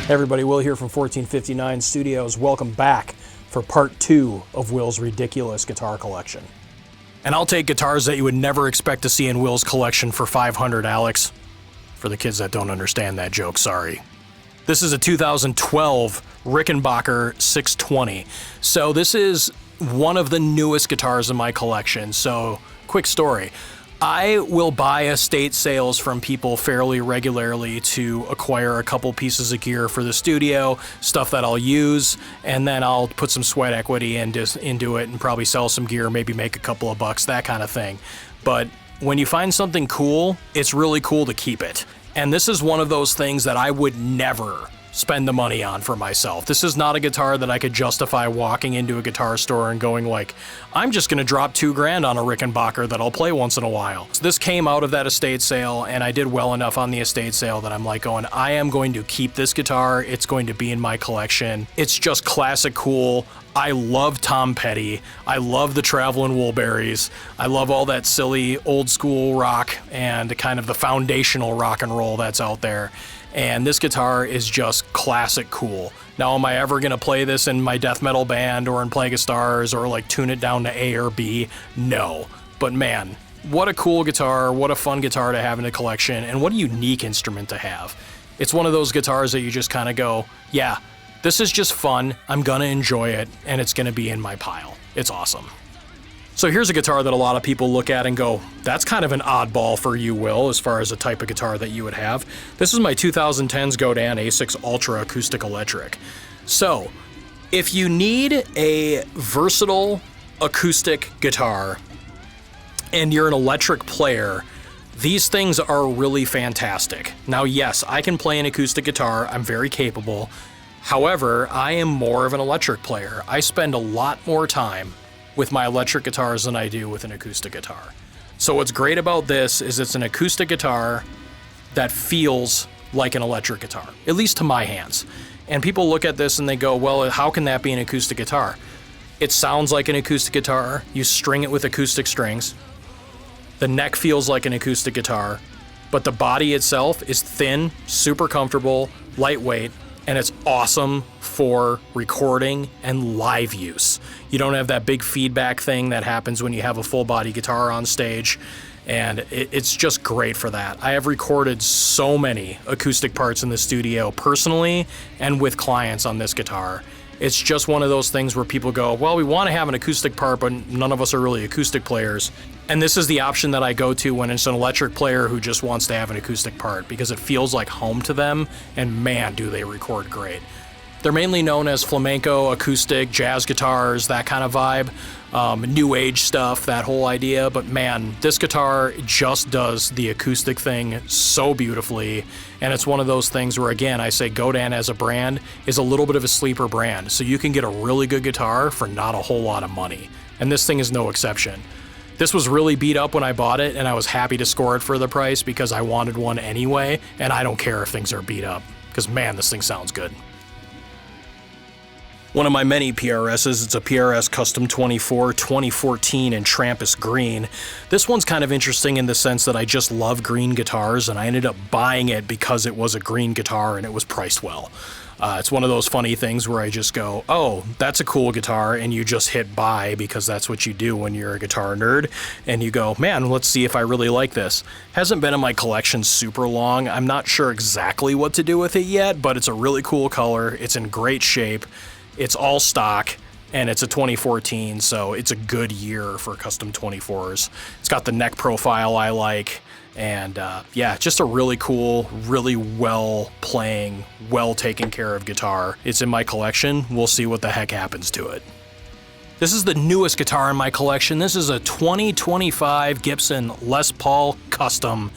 Hey everybody, Will here from 1459 Studios. Welcome back for part 2 of Will's ridiculous guitar collection. And I'll take guitars that you would never expect to see in Will's collection for $500, Alex. For the kids that don't understand that joke, sorry. This is a 2012 Rickenbacker 620. So this is one of the newest guitars in my collection. So, quick story. I will buy estate sales from people fairly regularly to acquire a couple pieces of gear for the studio, stuff that I'll use, and then I'll put some sweat equity into it and probably sell some gear, maybe make a couple of bucks, that kind of thing. But when you find something cool, it's really cool to keep it. And this is one of those things that I would never spend the money on for myself. This is not a guitar that I could justify walking into a guitar store and going like, I'm just gonna drop $2,000 on a Rickenbacker that I'll play once in a while. So this came out of that estate sale, and I did well enough on the estate sale that I'm like going, I am going to keep this guitar. It's going to be in my collection. It's just classic cool. I love Tom Petty. I love the Travelin' Woolberries. I love all that silly old school rock and kind of the foundational rock and roll that's out there. And this guitar is just classic cool. Now, am I ever gonna play this in my death metal band or in Plague Stars or like tune it down to A or B? No. But man, what a cool guitar, what a fun guitar to have in a collection, and what a unique instrument to have. It's one of those guitars that you just kind of go, yeah, this is just fun, I'm gonna enjoy it, and it's gonna be in my pile. It's awesome. So here's a guitar that a lot of people look at and go, that's kind of an oddball for you, Will, as far as the type of guitar that you would have. This is my 2010's Godin A6 Ultra Acoustic Electric. So, if you need a versatile acoustic guitar and you're an electric player, these things are really fantastic. Now, yes, I can play an acoustic guitar, I'm very capable. However, I am more of an electric player. I spend a lot more time with my electric guitars than I do with an acoustic guitar. So what's great about this is it's an acoustic guitar that feels like an electric guitar, at least to my hands. And people look at this and they go, well, how can that be an acoustic guitar? It sounds like an acoustic guitar. You string it with acoustic strings. The neck feels like an acoustic guitar, but the body itself is thin, super comfortable, lightweight, and it's awesome for recording and live use. You don't have that big feedback thing that happens when you have a full body guitar on stage, and it's just great for that. I have recorded so many acoustic parts in the studio personally and with clients on this guitar. It's just one of those things where people go, well, we want to have an acoustic part, but none of us are really acoustic players. And this is the option that I go to when it's an electric player who just wants to have an acoustic part, because it feels like home to them, and man, do they record great. They're mainly known as flamenco, acoustic, jazz guitars, that kind of vibe, new age stuff, that whole idea. But man, this guitar just does the acoustic thing so beautifully. And it's one of those things where, again, I say Godin as a brand is a little bit of a sleeper brand. So you can get a really good guitar for not a whole lot of money. And this thing is no exception. This was really beat up when I bought it, and I was happy to score it for the price because I wanted one anyway. And I don't care if things are beat up, because man, this thing sounds good. One of my many PRSs, it's a PRS Custom 24 2014 in Trampus Green. This one's kind of interesting in the sense that I just love green guitars, and I ended up buying it because it was a green guitar and it was priced well. It's one of those funny things where I just go, oh, that's a cool guitar, and you just hit buy because that's what you do when you're a guitar nerd, and you go, man, let's see if I really like this. Hasn't been in my collection super long. I'm not sure exactly what to do with it yet, but it's a really cool color. It's in great shape. It's all stock, and it's a 2014, so it's a good year for custom 24s. It's got the neck profile I like, and yeah, just a really cool, really well-playing, well-taken care of guitar. It's in my collection. We'll see what the heck happens to it. This is the newest guitar in my collection. This is a 2025 Gibson Les Paul Custom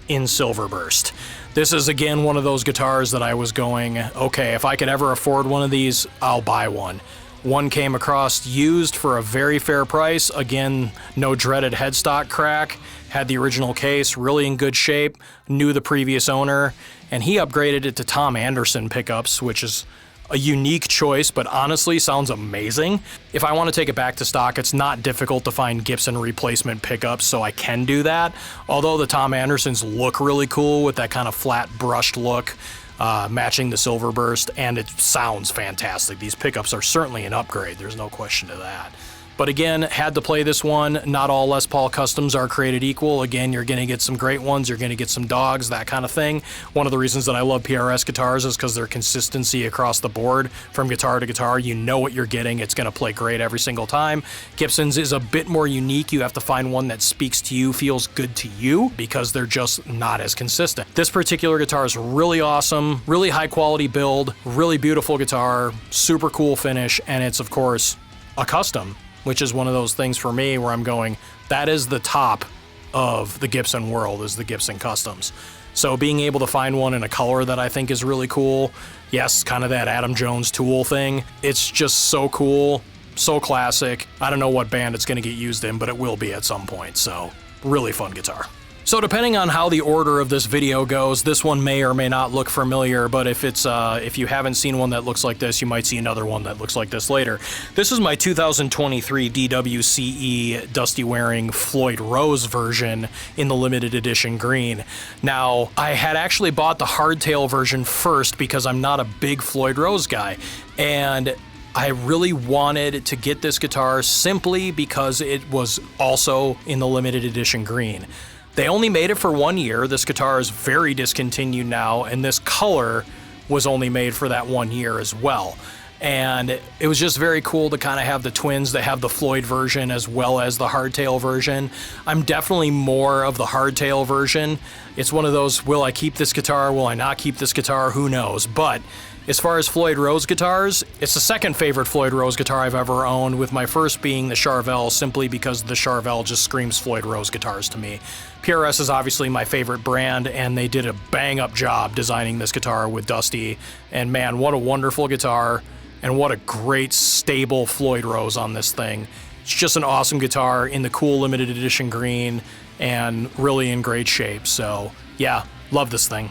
in Silverburst. This is, again, one of those guitars that I was going, okay, if I could ever afford one of these, I'll buy one. One came across used for a very fair price. Again, no dreaded headstock crack. Had the original case, really in good shape. Knew the previous owner, and he upgraded it to Tom Anderson pickups, which is a unique choice, but honestly sounds amazing. If I want to take it back to stock, it's not difficult to find Gibson replacement pickups, so I can do that. Although the Tom Andersons look really cool with that kind of flat brushed look. matching the silver burst, and it sounds fantastic. These pickups are certainly an upgrade, there's no question to that. But again, had to play this one. Not all Les Paul customs are created equal. Again, you're going to get some great ones, you're going to get some dogs, that kind of thing. One of the reasons that I love PRS guitars is because their consistency across the board, from guitar to guitar, you know what you're getting. It's going to play great every single time. Gibson's is a bit more unique. You have to find one that speaks to you, feels good to you, because they're just not as consistent. This particular guitar is really awesome, really high quality build, really beautiful guitar, super cool finish, and it's of course a custom, which is one of those things for me where I'm going, that is the top of the Gibson world, is the Gibson customs. So being able to find one in a color that I think is really cool, yes, kind of that Adam Jones Tool thing, it's just so cool, so classic. I don't know what band it's going to get used in, but it will be at some point, so really fun guitar. So depending on how the order of this video goes, this one may or may not look familiar, but if you haven't seen one that looks like this, you might see another one that looks like this later. This is my 2023 DWCE Dusty Waring Floyd Rose version in the limited edition green. Now, I had actually bought the hardtail version first because I'm not a big Floyd Rose guy, and I really wanted to get this guitar simply because it was also in the limited edition green. They only made it for 1 year. This guitar is very discontinued now, and this color was only made for that 1 year as well. And it was just very cool to kind of have the twins that have the Floyd version as well as the hardtail version. I'm definitely more of the hardtail version. It's one of those, will I keep this guitar? Will I not keep this guitar? Who knows? But as far as Floyd Rose guitars, it's the second favorite Floyd Rose guitar I've ever owned, with my first being the Charvel, simply because the Charvel just screams Floyd Rose guitars to me. PRS is obviously my favorite brand, and they did a bang-up job designing this guitar with Dusty. And man, what a wonderful guitar, and what a great, stable Floyd Rose on this thing. It's just an awesome guitar in the cool limited edition green, and really in great shape. So yeah, love this thing.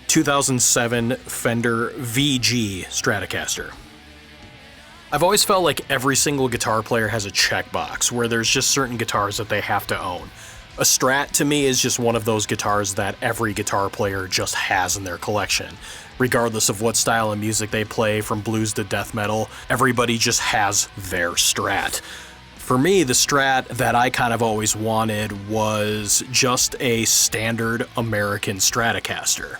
2007 Fender VG Stratocaster. I've always felt like every single guitar player has a checkbox where there's just certain guitars that they have to own. A Strat to me is just one of those guitars that every guitar player just has in their collection. Regardless of what style of music they play, from blues to death metal, everybody just has their Strat. For me, the Strat that I kind of always wanted was just a standard American Stratocaster.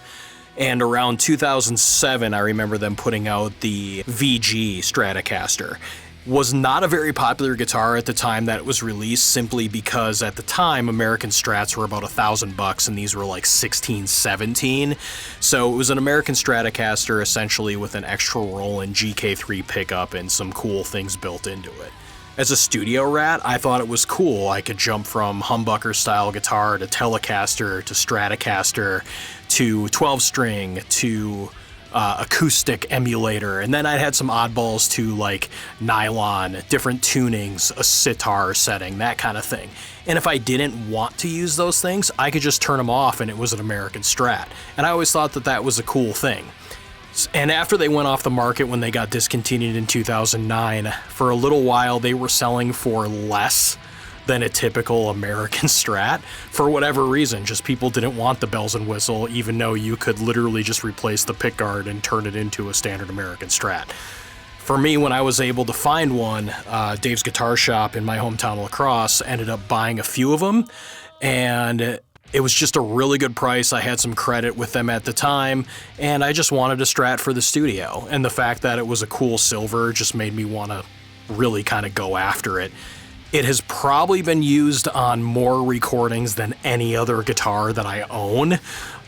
And around 2007, I remember them putting out the VG Stratocaster. Was not a very popular guitar at the time that it was released, simply because at the time American Strats were about $1,000 and these were like 16, 17. So it was an American Stratocaster essentially with an extra Roland GK3 pickup and some cool things built into it. As a studio rat, I thought it was cool. I could jump from humbucker style guitar to Telecaster to Stratocaster to 12-string to acoustic emulator, and then I had some oddballs to like nylon, different tunings, a sitar setting, that kind of thing. And if I didn't want to use those things, I could just turn them off and it was an American Strat. And I always thought that that was a cool thing. And after they went off the market when they got discontinued in 2009, for a little while they were selling for less than a typical American Strat. For whatever reason, just people didn't want the bells and whistle, even though you could literally just replace the pickguard and turn it into a standard American Strat. For me, when I was able to find one, Dave's Guitar Shop in my hometown La Crosse ended up buying a few of them, and it was just a really good price. I had some credit with them at the time, and I just wanted a Strat for the studio. And the fact that it was a cool silver just made me want to really kind of go after it. It has probably been used on more recordings than any other guitar that I own,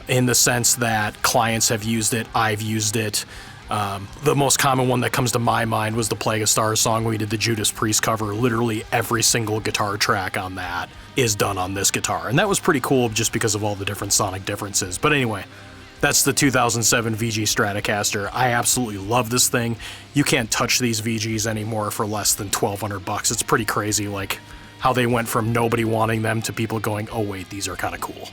in the sense that clients have used it, I've used it. The most common one that comes to my mind was the Plague of Stars song we did the Judas Priest cover. Literally every single guitar track on that is done on this guitar, and that was pretty cool just because of all the different sonic differences. But anyway, that's the 2007 VG Stratocaster. I absolutely love this thing. You can't touch these VGs anymore for less than $1,200. It's pretty crazy, like how they went from nobody wanting them to people going, oh wait, these are kind of cool.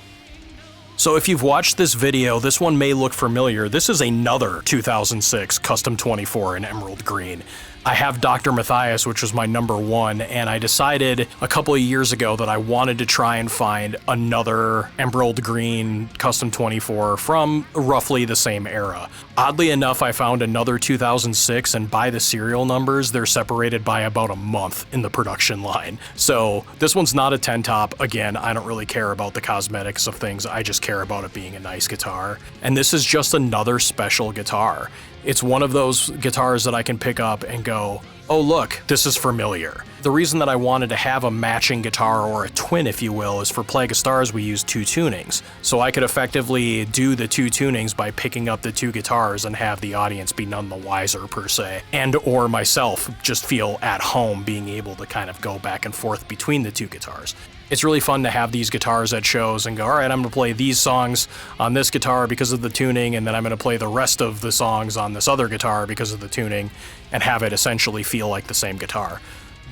So if you've watched this video, this one may look familiar. This is another 2006 Custom 24 in emerald green. I have Dr. Matthias, which was my number one, and I decided a couple of years ago that I wanted to try and find another emerald green custom 24 from roughly the same era. Oddly enough, I found another 2006, and by the serial numbers, they're separated by about a month in the production line. So this one's not a 10 top. Again, I don't really care about the cosmetics of things. I just care about it being a nice guitar. And this is just another special guitar. It's one of those guitars that I can pick up and go, oh look, this is familiar. The reason that I wanted to have a matching guitar, or a twin if you will, is for Plague of Stars we use 2 tunings. So I could effectively do the 2 tunings by picking up the 2 guitars and have the audience be none the wiser per se. And or myself just feel at home being able to kind of go back and forth between the 2 guitars. It's really fun to have these guitars at shows and go, all right, I'm gonna play these songs on this guitar because of the tuning, and then I'm gonna play the rest of the songs on this other guitar because of the tuning, and have it essentially feel like the same guitar.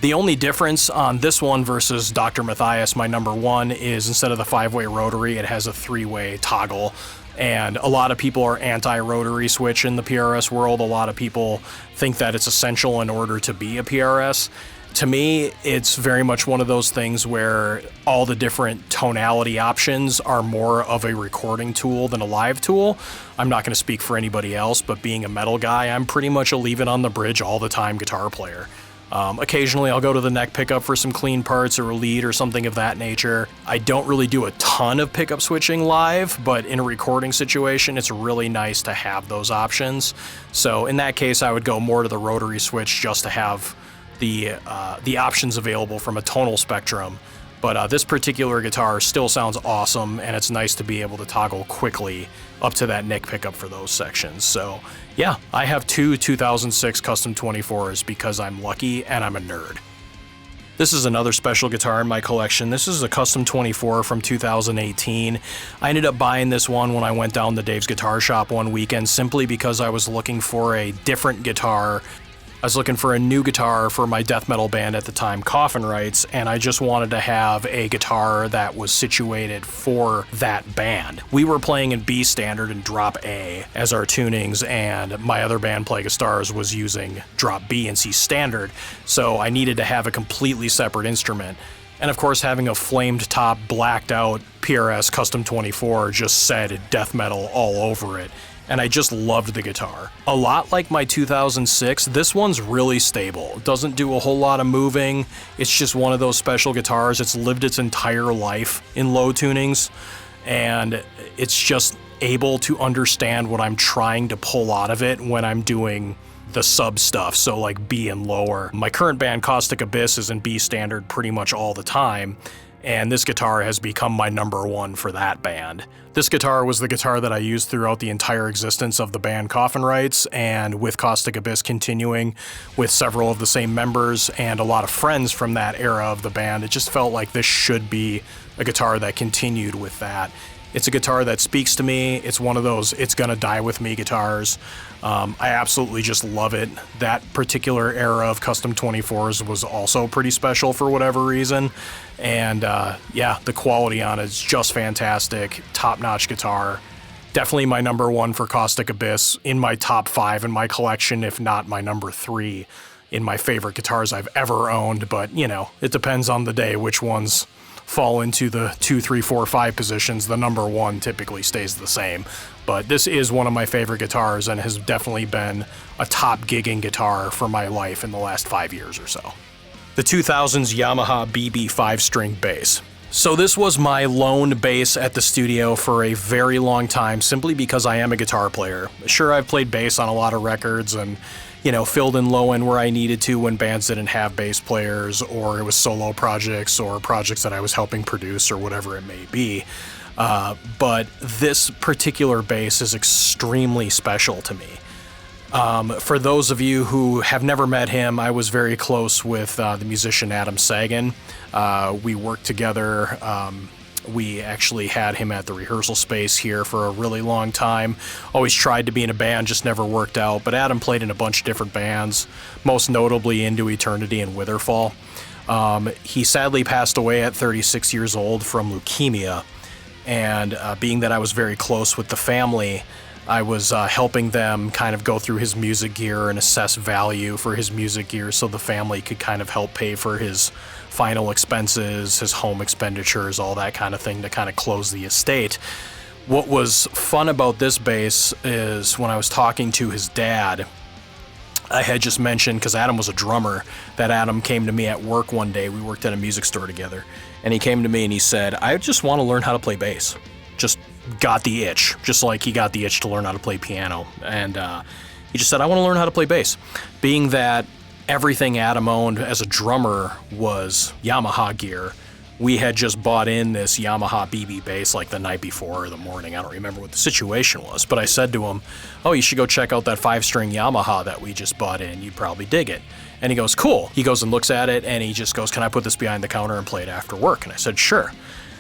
The only difference on this one versus Dr. Matthias, my number one, is instead of the 5-way rotary, it has a 3-way toggle. And a lot of people are anti-rotary switch in the PRS world. A lot of people think that it's essential in order to be a PRS. To me, it's very much one of those things where all the different tonality options are more of a recording tool than a live tool. I'm not going to speak for anybody else, but being a metal guy, I'm pretty much a leave it on the bridge all the time guitar player. Occasionally I'll go to the neck pickup for some clean parts or a lead or something of that nature. I don't really do a ton of pickup switching live, but in a recording situation, it's really nice to have those options. So in that case, I would go more to the rotary switch just to have the options available from a tonal spectrum. But this particular guitar still sounds awesome, and it's nice to be able to toggle quickly up to that neck pickup for those sections. So yeah, I have 2 2006 custom 24s because I'm lucky and I'm a nerd. This is another special guitar in my collection. This is a custom 24 from 2018. I ended up buying this one when I went down to Dave's Guitar Shop one weekend simply because I was looking for a different guitar. I was looking for a new guitar for my death metal band at the time, Coffin Rights, and I just wanted to have a guitar that was situated for that band. We were playing in B standard and drop A as our tunings, and my other band, Plague of Stars, was using drop B and C standard, so I needed to have a completely separate instrument. And of course, having a flamed top, blacked out PRS Custom 24 just said death metal all over it. And I just loved the guitar. A lot like my 2006, this one's really stable. It doesn't do a whole lot of moving. It's just one of those special guitars. It's lived its entire life in low tunings, and it's just able to understand what I'm trying to pull out of it when I'm doing the sub stuff, so like B and lower. My current band, Caustic Abyss, is in B standard pretty much all the time, and this guitar has become my number one for that band. This guitar was the guitar that I used throughout the entire existence of the band Coffin Rights, and with Caustic Abyss continuing with several of the same members and a lot of friends from that era of the band, it just felt like this should be a guitar that continued with that. It's a guitar that speaks to me. It's one of those it's gonna die with me guitars. I absolutely just love it. That particular era of custom 24s was also pretty special for whatever reason. And yeah, the quality on it is just fantastic. Top-notch guitar. Definitely my number one for Caustic Abyss, in my top 5 in my collection, if not my number 3 in my favorite guitars I've ever owned. But, you know, it depends on the day which ones fall into the 2, 3, 4, 5 positions. The number 1 typically stays the same. But this is one of my favorite guitars and has definitely been a top gigging guitar for my life in the last 5 years or so. The 2000s Yamaha BB 5-string bass. So this was my lone bass at the studio for a very long time, simply because I am a guitar player. Sure, I've played bass on a lot of records and, you know, filled in low end where I needed to when bands didn't have bass players, or it was solo projects or projects that I was helping produce or whatever it may be. But this particular bass is extremely special to me. For those of you who have never met him, I was very close with the musician Adam Sagan. We worked together. We actually had him at the rehearsal space here for a really long time. Always tried to be in a band, just never worked out. But Adam played in a bunch of different bands, most notably Into Eternity and Witherfall. He sadly passed away at 36 years old from leukemia. And being that I was very close with the family, I was helping them kind of go through his music gear and assess value for his music gear so the family could kind of help pay for his final expenses, his home expenditures, all that kind of thing to kind of close the estate. What was fun about this bass is when I was talking to his dad, I had just mentioned, because Adam was a drummer, that Adam came to me at work one day. We worked at a music store together. And he came to me and he said, I just want to learn how to play bass. Just got the itch, just like he got the itch to learn how to play piano. And he just said, I want to learn how to play bass. Being that everything Adam owned as a drummer was Yamaha gear, we had just bought in this Yamaha BB bass like the night before or the morning. I don't remember what the situation was, but I said to him, oh, you should go check out that 5-string Yamaha that we just bought in. You'd probably dig it. And he goes, cool. He goes and looks at it and he just goes, can I put this behind the counter and play it after work? And I said, sure.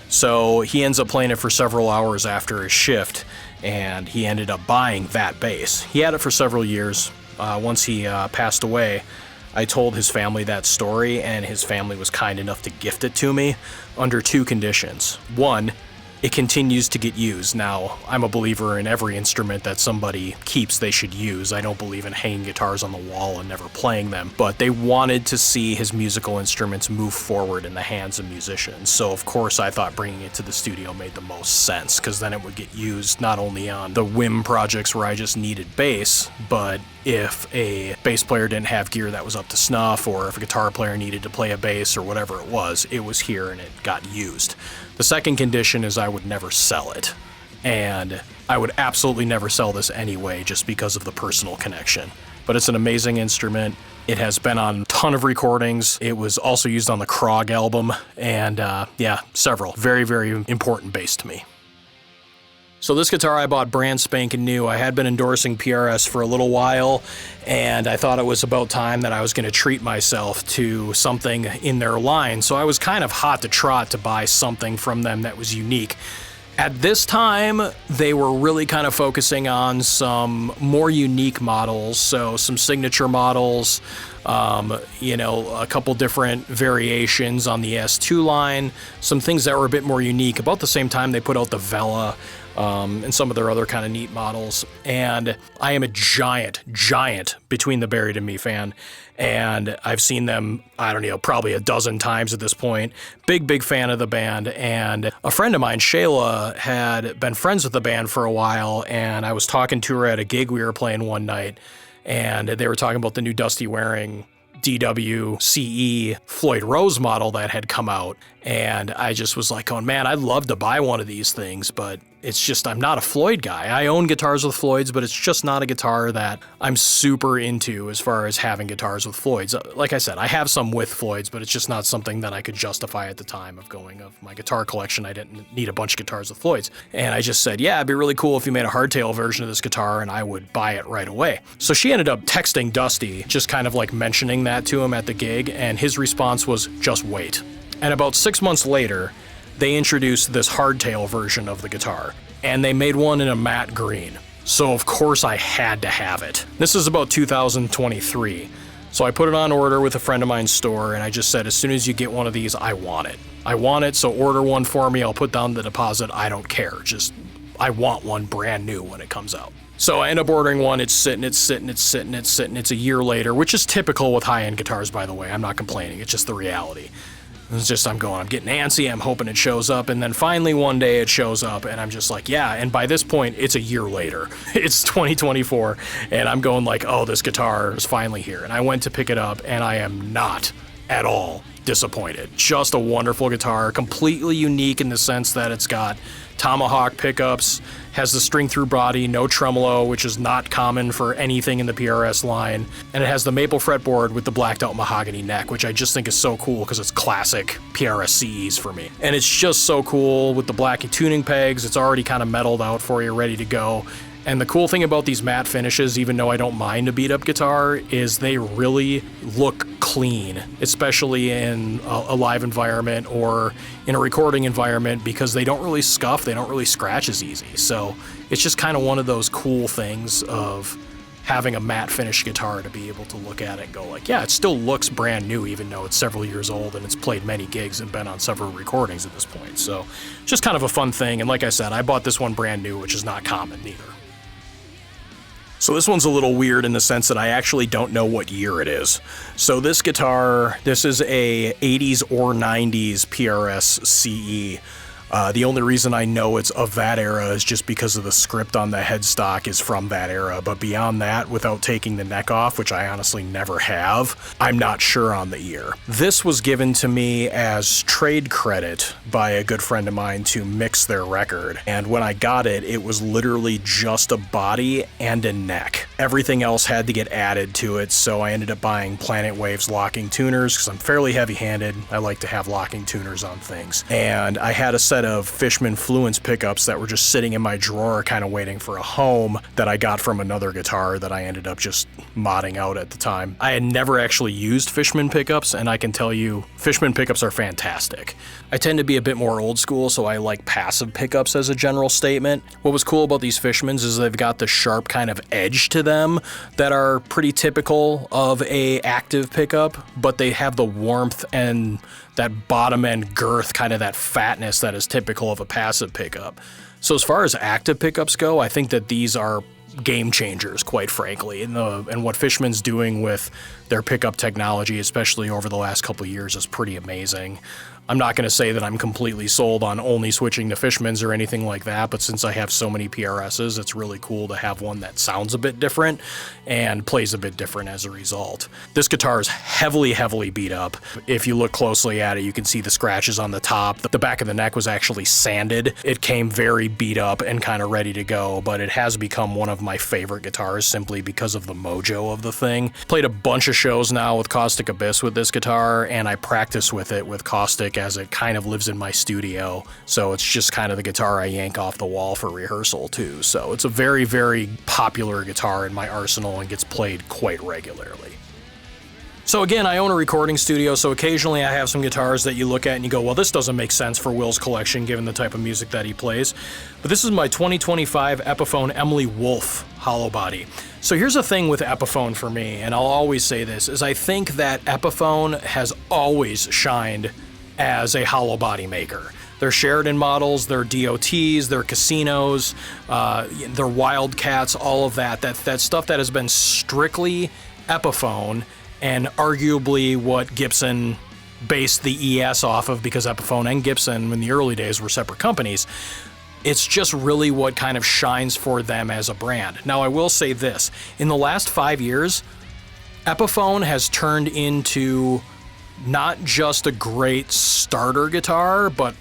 So he ends up playing it for several hours after his shift, and he ended up buying that bass. He had it for several years. Once he passed away, I told his family that story, and his family was kind enough to gift it to me under 2 conditions. One, it continues to get used. Now, I'm a believer in every instrument that somebody keeps they should use. I don't believe in hanging guitars on the wall and never playing them, but they wanted to see his musical instruments move forward in the hands of musicians. So of course I thought bringing it to the studio made the most sense, because then it would get used not only on the whim projects where I just needed bass, but if a bass player didn't have gear that was up to snuff, or if a guitar player needed to play a bass or whatever it was here and it got used. The second condition is I would never sell it. And I would absolutely never sell this anyway, just because of the personal connection. But it's an amazing instrument. It has been on a ton of recordings. It was also used on the Krog album, and yeah, several. Very, very important bass to me. So this guitar I bought brand spanking new. I had been endorsing PRS for a little while, and I thought it was about time that I was going to treat myself to something in their line. So I was kind of hot to trot to buy something from them that was unique. At this time, they were really kind of focusing on some more unique models, so some signature models, a couple different variations on the S2 line, some things that were a bit more unique. About the same time, they put out the Vela, and some of their other kind of neat models. And I am a giant Between the Buried and Me fan. And I've seen them, probably a dozen times at this point. Big fan of the band. And a friend of mine, Shayla, had been friends with the band for a while. And I was talking to her at a gig we were playing one night. And they were talking about the new Dusty Waring DWCE Floyd Rose model that had come out. And I just was like, oh man, I'd love to buy one of these things, but it's just, I'm not a Floyd guy. I own guitars with Floyds, but it's just not a guitar that I'm super into as far as having guitars with Floyds. Like I said, I have some with Floyds, but it's just not something that I could justify at the time of my guitar collection. I didn't need a bunch of guitars with Floyds. And I just said, yeah, it'd be really cool if you made a hardtail version of this guitar, and I would buy it right away. So she ended up texting Dusty, just kind of like mentioning that to him at the gig, and his response was, just wait. And about 6 months later, they introduced this hardtail version of the guitar, and they made one in a matte green. So of course I had to have it. This is about 2023. So I put it on order with a friend of mine's store, and I just said, as soon as you get one of these, I want it. I want it, so order one for me. I'll put down the deposit. I don't care. I want one brand new when it comes out. So I end up ordering one. It's sitting. It's a year later, which is typical with high-end guitars, by the way. I'm not complaining. It's just the reality. It's just, I'm getting antsy, I'm hoping it shows up, and then finally one day it shows up, and I'm just like, yeah, and by this point, it's a year later. It's 2024, and I'm going like, oh, this guitar is finally here. And I went to pick it up, and I am not at all disappointed. Just a wonderful guitar, completely unique in the sense that it's got tomahawk pickups, has the string through body, no tremolo, which is not common for anything in the PRS line, and it has the maple fretboard with the blacked out mahogany neck, which I just think is so cool because it's classic PRS CEs for me. And it's just so cool with the black tuning pegs. It's already kind of metaled out for you, ready to go. And the cool thing about these matte finishes, even though I don't mind a beat-up guitar, is they really look clean, especially in a live environment or in a recording environment, because they don't really scuff, they don't really scratch as easy. So it's just kind of one of those cool things of having a matte finished guitar to be able to look at it and go like, yeah, it still looks brand new, even though it's several years old and it's played many gigs and been on several recordings at this point. So just kind of a fun thing. And like I said, I bought this one brand new, which is not common either. So this one's a little weird in the sense that I actually don't know what year it is. So this guitar, this is a 80s or 90s PRS CE. The only reason I know it's of that era is just because of the script on the headstock is from that era. But beyond that, without taking the neck off, which I honestly never have, I'm not sure on the year. This was given to me as trade credit by a good friend of mine to mix their record. And when I got it, it was literally just a body and a neck. Everything else had to get added to it, so I ended up buying Planet Waves locking tuners because I'm fairly heavy-handed. I like to have locking tuners on things. And I had a set of Fishman Fluence pickups that were just sitting in my drawer kind of waiting for a home that I got from another guitar that I ended up just modding out at the time. I had never actually used Fishman pickups, and I can tell you Fishman pickups are fantastic. I tend to be a bit more old school, so I like passive pickups as a general statement. What was cool about these Fishmans is they've got the sharp kind of edge to them that are pretty typical of a active pickup, but they have the warmth and that bottom end girth, kind of that fatness that is typical of a passive pickup. So as far as active pickups go, I think that these are game changers, quite frankly, and what Fishman's doing with their pickup technology, especially over the last couple of years, is pretty amazing. I'm not going to say that I'm completely sold on only switching to Fishmans or anything like that, but since I have so many PRSs, it's really cool to have one that sounds a bit different and plays a bit different as a result. This guitar is heavily, heavily beat up. If you look closely at it, you can see the scratches on the top. The back of the neck was actually sanded. It came very beat up and kind of ready to go, but it has become one of my favorite guitars simply because of the mojo of the thing. Played a bunch of shows now with Caustic Abyss with this guitar, and I practice with it with Caustic as it kind of lives in my studio, so it's just kind of the guitar I yank off the wall for rehearsal too. So it's a very, very popular guitar in my arsenal and gets played quite regularly. So again, I own a recording studio, so occasionally I have some guitars that you look at and you go, well, this doesn't make sense for Will's collection given the type of music that he plays. But this is my 2025 Epiphone Emily Wolf hollow body. So here's the thing with Epiphone for me, and I'll always say this, is I think that Epiphone has always shined as a hollow body maker. Their Sheridan models, their DOTs, their Casinos, their Wildcats, all of that stuff that has been strictly Epiphone and arguably what Gibson based the ES off of, because Epiphone and Gibson in the early days were separate companies. It's just really what kind of shines for them as a brand. Now, I will say this, in the last 5 years, Epiphone has turned into not just a great starter guitar, but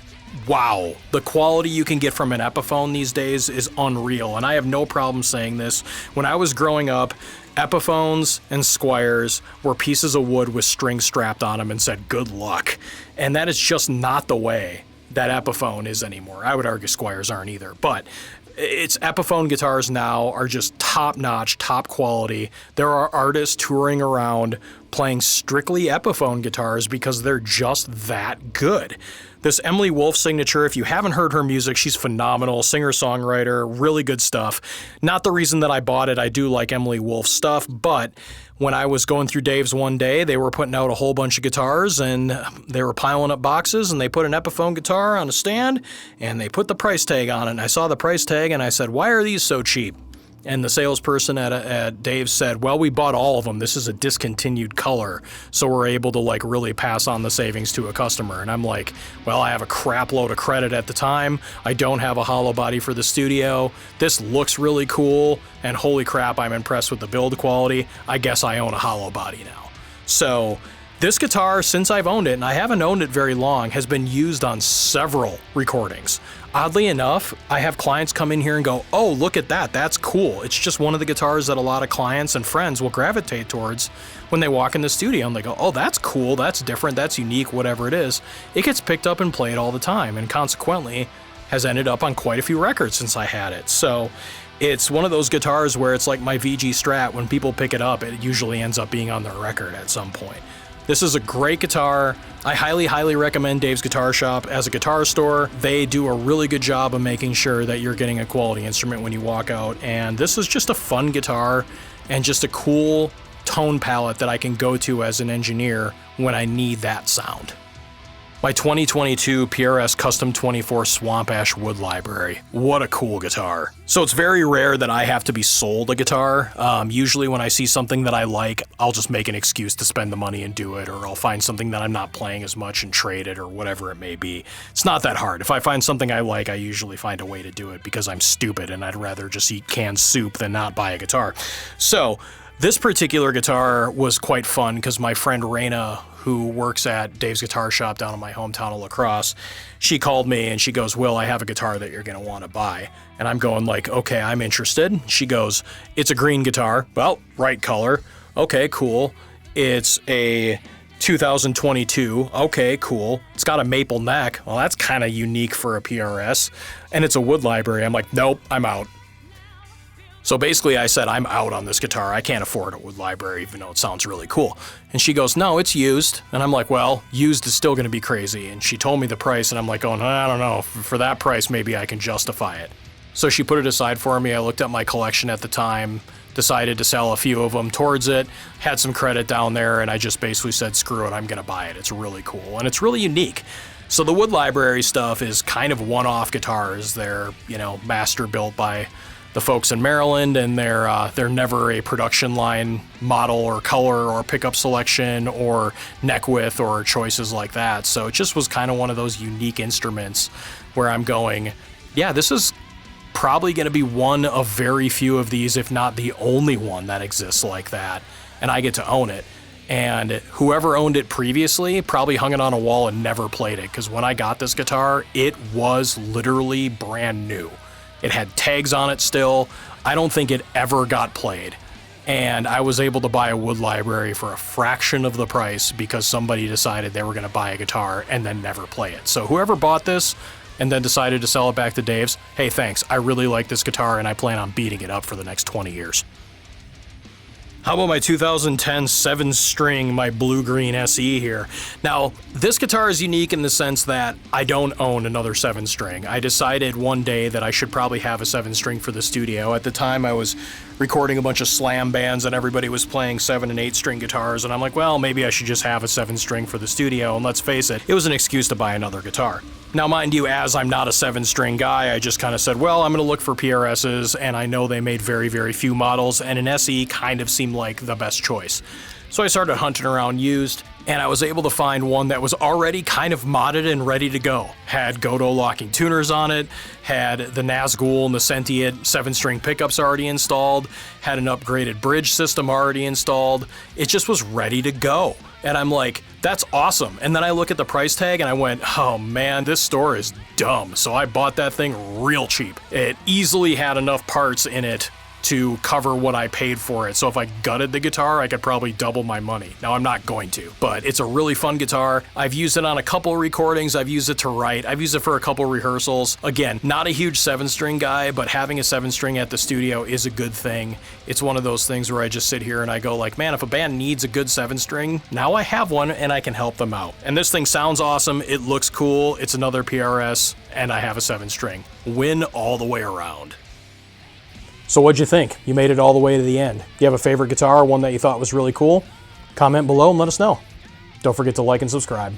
wow, the quality you can get from an Epiphone these days is unreal. And I have no problem saying this. When I was growing up, Epiphones and Squires were pieces of wood with strings strapped on them and said, good luck. And that is just not the way that Epiphone is anymore. I would argue Squires aren't either, but it's Epiphone guitars now are just top-notch, top quality. There are artists touring around playing strictly Epiphone guitars because they're just that good. This Emily Wolf signature, if you haven't heard her music, she's phenomenal, singer-songwriter, really good stuff. Not the reason that I bought it. I do like Emily Wolf stuff, but when I was going through Dave's one day, they were putting out a whole bunch of guitars and they were piling up boxes, and they put an Epiphone guitar on a stand and they put the price tag on it. And I saw the price tag and I said, why are these so cheap? And the salesperson at Dave said, well, we bought all of them. This is a discontinued color, so we're able to like really pass on the savings to a customer. And I'm like, well, I have a crap load of credit at the time. I don't have a hollow body for the studio. This looks really cool, and holy crap, I'm impressed with the build quality. I guess I own a hollow body now. So this guitar, since I've owned it, and I haven't owned it very long, has been used on several recordings. Oddly enough, I have clients come in here and go, oh, look at that, that's cool. It's just one of the guitars that a lot of clients and friends will gravitate towards when they walk in the studio and they go, oh, that's cool, that's different, that's unique, whatever it is. It gets picked up and played all the time, and consequently has ended up on quite a few records since I had it. So it's one of those guitars where it's like my VG Strat. When people pick it up, it usually ends up being on their record at some point. This is a great guitar. I highly, highly recommend Dave's Guitar Shop as a guitar store. They do a really good job of making sure that you're getting a quality instrument when you walk out. And this is just a fun guitar and just a cool tone palette that I can go to as an engineer when I need that sound. My 2022 PRS Custom 24 Swamp Ash Wood Library. What a cool guitar. So it's very rare that I have to be sold a guitar. Usually when I see something that I like, I'll just make an excuse to spend the money and do it, or I'll find something that I'm not playing as much and trade it, or whatever it may be. It's not that hard. If I find something I like, I usually find a way to do it because I'm stupid and I'd rather just eat canned soup than not buy a guitar. So this particular guitar was quite fun because my friend Raina, who works at Dave's Guitar Shop down in my hometown of La Crosse, she called me and she goes, "Will, I have a guitar that you're going to want to buy." And I'm going like, "Okay, I'm interested." She goes, "It's a green guitar." Well, right color. Okay, cool. It's a 2022. Okay, cool. It's got a maple neck. Well, that's kind of unique for a PRS. And it's a wood library. I'm like, "Nope, I'm out." So basically I said, "I'm out on this guitar. I can't afford a wood library, even though it sounds really cool." And she goes, "No, it's used." And I'm like, "Well, used is still going to be crazy." And she told me the price, and I'm like, "Oh, I don't know. For that price, maybe I can justify it." So she put it aside for me. I looked at my collection at the time, decided to sell a few of them towards it, had some credit down there, and I just basically said, "Screw it, I'm going to buy it. It's really cool." And it's really unique. So the wood library stuff is kind of one-off guitars. They're, master built by the folks in Maryland, and they're never a production line model or color or pickup selection or neck width or choices like that. So it just was kind of one of those unique instruments where I'm going, yeah, this is probably going to be one of very few of these, if not the only one that exists like that, and I get to own it. And whoever owned it previously probably hung it on a wall and never played it, because when I got this guitar, it was literally brand new. It had tags on it still. I don't think it ever got played. And I was able to buy a wood library for a fraction of the price because somebody decided they were going to buy a guitar and then never play it. So whoever bought this and then decided to sell it back to Dave's, hey, thanks. I really like this guitar and I plan on beating it up for the next 20 years. How about my 2010 7-string, my blue-green SE here? Now, this guitar is unique in the sense that I don't own another 7-string. I decided one day that I should probably have a 7-string for the studio. At the time, I was recording a bunch of slam bands and everybody was playing 7 and 8-string guitars, and I'm like, well, maybe I should just have a 7-string for the studio, and let's face it, it was an excuse to buy another guitar. Now, mind you, as I'm not a 7-string guy, I just kind of said, well, I'm going to look for PRSs, and I know they made very, very few models, and an SE kind of seemed like the best choice. So I started hunting around used, and I was able to find one that was already kind of modded and ready to go. Had Godot locking tuners on it, had the Nazgul and the Sentient 7-string pickups already installed, had an upgraded bridge system already installed. It just was ready to go. And I'm like, that's awesome. And then I look at the price tag and I went, oh man, this store is dumb. So I bought that thing real cheap. It easily had enough parts in it to cover what I paid for it. So if I gutted the guitar, I could probably double my money. Now, I'm not going to, but it's a really fun guitar. I've used it on a couple recordings. I've used it to write. I've used it for a couple rehearsals. Again, not a huge 7-string guy, but having a 7-string at the studio is a good thing. It's one of those things where I just sit here and I go like, man, if a band needs a good 7-string, now I have one and I can help them out. And this thing sounds awesome. It looks cool. It's another PRS and I have a 7-string. Win all the way around. So what'd you think? You made it all the way to the end. Do you have a favorite guitar, one that you thought was really cool? Comment below and let us know. Don't forget to like and subscribe.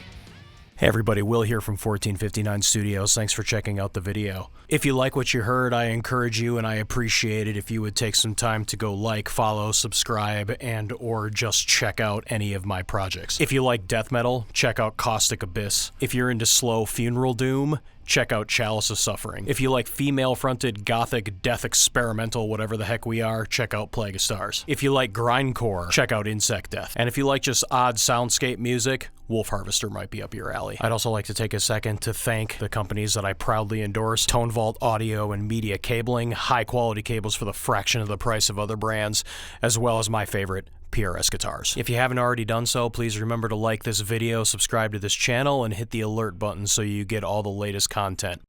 Hey everybody, Will here from 1459 Studios. Thanks for checking out the video. If you like what you heard, I encourage you and I appreciate it if you would take some time to go like, follow, subscribe, and or just check out any of my projects. If you like death metal, check out Caustic Abyss. If you're into slow funeral doom, check out Chalice of Suffering. If you like female-fronted gothic death experimental whatever the heck we are, check out Plague of Stars. If you like grindcore, check out Insect Death. And if you like just odd soundscape music, Wolf Harvester might be up your alley. I'd also like to take a second to thank the companies that I proudly endorse: Tone Vault Audio and Media Cabling, high-quality cables for the fraction of the price of other brands, as well as my favorite, PRS guitars. If you haven't already done so, please remember to like this video, subscribe to this channel, and hit the alert button so you get all the latest content.